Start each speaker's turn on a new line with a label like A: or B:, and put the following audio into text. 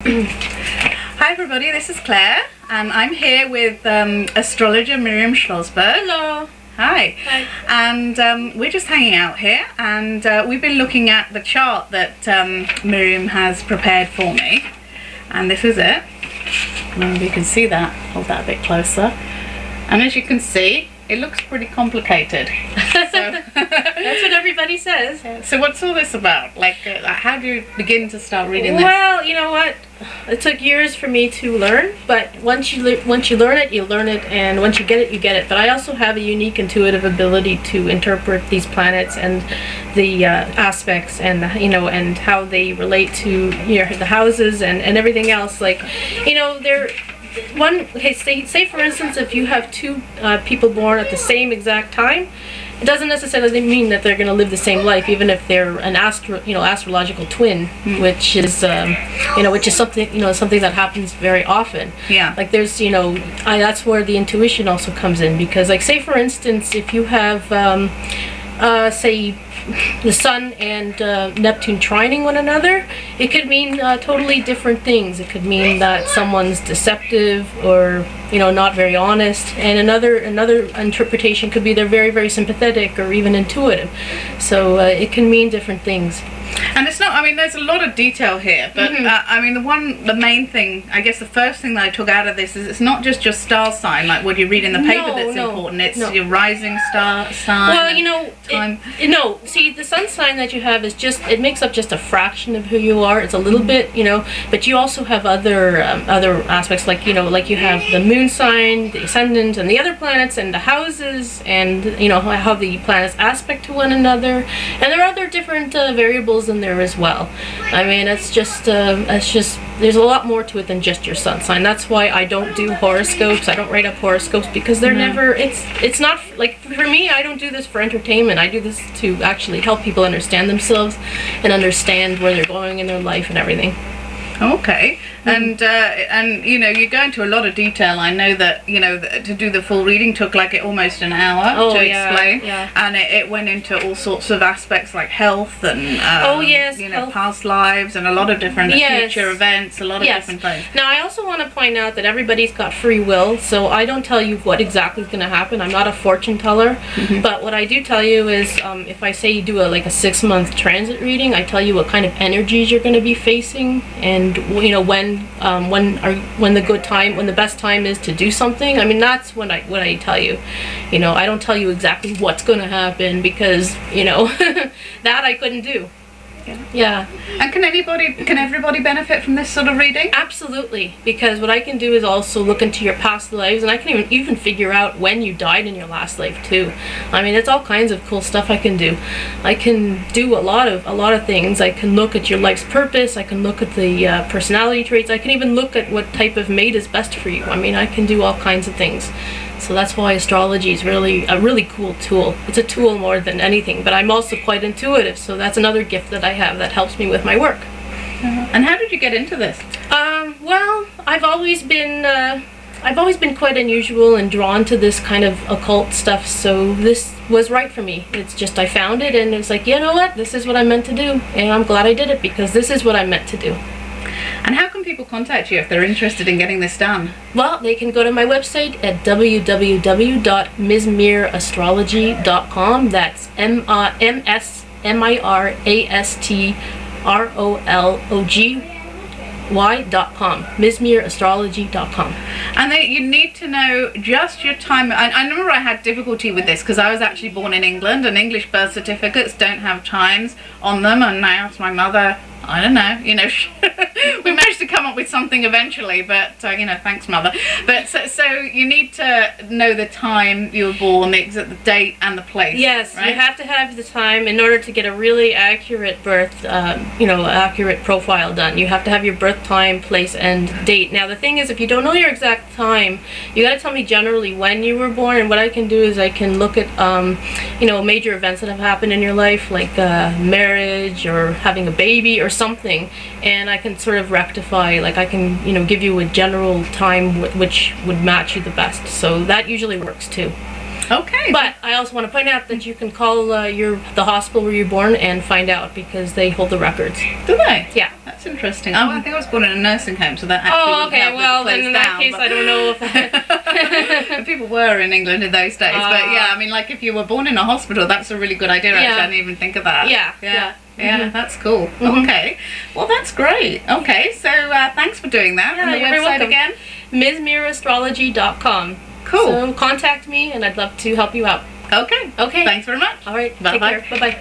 A: Hi everybody, this is Claire and I'm here with Astrologer Miriam Slozberg.
B: Hello.
A: Hi.
B: Hi.
A: And we're just hanging out here and we've been looking at the chart that Miriam has prepared for me, and this is it. And you can see that, hold that a bit closer, and as you can see it looks pretty complicated. So
B: that's what everybody says.
A: So what's all this about? Like how do you begin to start reading this?
B: Well, you know what? It took years for me to learn, but once you learn it, you learn it, and once you get it, you get it. But I also have a unique intuitive ability to interpret these planets and the aspects, and and how they relate to the houses and everything else. Like, they're say for instance, if you have two people born at the same exact time, it doesn't necessarily mean that they're going to live the same life, even if they're an astrological twin, which is something that happens very often.
A: Yeah. Like
B: there's that's where the intuition also comes in, because like say for instance, if you have say the Sun and Neptune trining one another, it could mean totally different things. It could mean that someone's deceptive or not very honest, and another interpretation could be they're very, very sympathetic or even intuitive. So it can mean different things.
A: And it's not, I mean, there's a lot of detail here, but I mean, the main thing, I guess the first thing that I took out of this is it's not just your star sign, like what you read in the paper that's important, it's your rising star sign.
B: Well, no, see, the sun sign that you have is it makes up just a fraction of who you are. It's a little bit, but you also have other aspects, like, like you have the moon sign, the ascendant, and the other planets, and the houses, and, how the planets aspect to one another, and there are other different variables in there as well. I mean, it's just there's a lot more to it than just your sun sign. That's why I don't do horoscopes. I don't write up horoscopes, because they're never, it's not, like, for me, I don't do this for entertainment. I do this to actually help people understand themselves and understand where they're going in their life and everything.
A: Okay. And you go into a lot of detail. I know that to do the full reading took like almost an hour to explain.
B: Yeah.
A: And it went into all sorts of aspects like health and
B: health.
A: Past lives and a lot of different future events, a lot of different things.
B: Now I also want to point out that everybody's got free will, so I don't tell you what exactly is going to happen. I'm not a fortune teller, but what I do tell you is if I say you do a 6-month transit reading, I tell you what kind of energies you're going to be facing, and when the best time is to do something. I mean, that's what I tell you. I don't tell you exactly what's going to happen, because that I couldn't do. Yeah. And can everybody benefit from this sort of reading? Absolutely, because what I can do is also look into your past lives, and I can even figure out when you died in your last life too. I mean, it's all kinds of cool stuff I can do. I can do a lot of things. I can look at your life's purpose. I can look at the personality traits. I can even look at what type of mate is best for you. I mean, I can do all kinds of things. So that's why astrology is really a really cool tool. It's a tool more than anything, but I'm also quite intuitive, so that's another gift that I have that helps me with my work. And how did you get into this? Well, I've always been quite unusual and drawn to this kind of occult stuff, so this was right for me. It's just I found it, and it's like, you know what, this is what I'm meant to do, and I'm glad I did it, because this is what I'm meant to do. And how can people contact you if they're interested in getting this done? Well, they can go to my website at www.msmirastrology.com. That's MSMIRASTROLOGY.com, MsMirastrology.com. And you need to know just your time. I remember I had difficulty with this because I was actually born in England, and English birth certificates don't have times on them, and I asked my mother, I don't know, we managed to come up with something eventually, but, thanks mother. But so you need to know the time you were born, the date and the place. Yes, right? You have to have the time in order to get a really accurate birth, accurate profile done. You have to have your birth time, place, and date. Now the thing is, if you don't know your exact time, you got to tell me generally when you were born, and what I can do is I can look at, major events that have happened in your life, like marriage or having a baby or something, and I can sort of rectify, like I can give you a general time which would match you the best, so that usually works too.
A: Okay.
B: But I also want to point out that you can call the hospital where you're born and find out, because they hold the records.
A: Do they?
B: Yeah.
A: That's interesting. Oh, I think I was born in a nursing home, so that actually
B: Oh,
A: would
B: okay.
A: help with
B: Well,
A: the place
B: then in that
A: down,
B: case,
A: but-
B: I don't know if
A: People were in England in those days, but yeah, I mean, like if you were born in a hospital, that's a really good idea. Actually, I didn't even think of that.
B: Yeah.
A: That's cool. Okay, well, that's great. Okay, so thanks for doing that.
B: Yeah,
A: And the
B: you're very
A: website
B: welcome.
A: again.
B: MsMiraAstrology.com.
A: Cool.
B: So contact me, and I'd love to help you out.
A: Okay.
B: Okay.
A: Thanks very much.
B: All right.
A: Bye-bye.
B: Take care. Bye-bye.